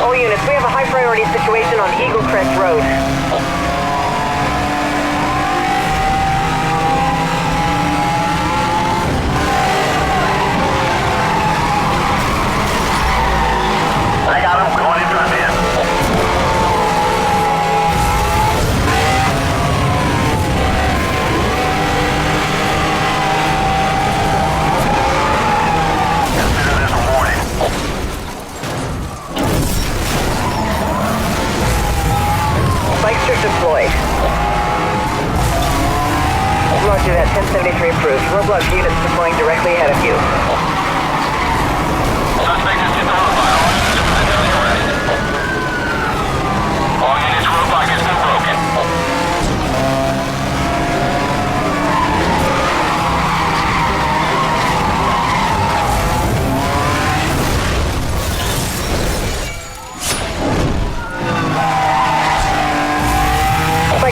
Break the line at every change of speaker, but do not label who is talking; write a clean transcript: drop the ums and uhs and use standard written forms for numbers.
All units, we have a high priority situation on Eagle Crest Road.
I got him. Going to drop in. Consider this a warning.
Spike strip deployed. Roger that, 1073 approved. Roadblock units deploying directly ahead of you.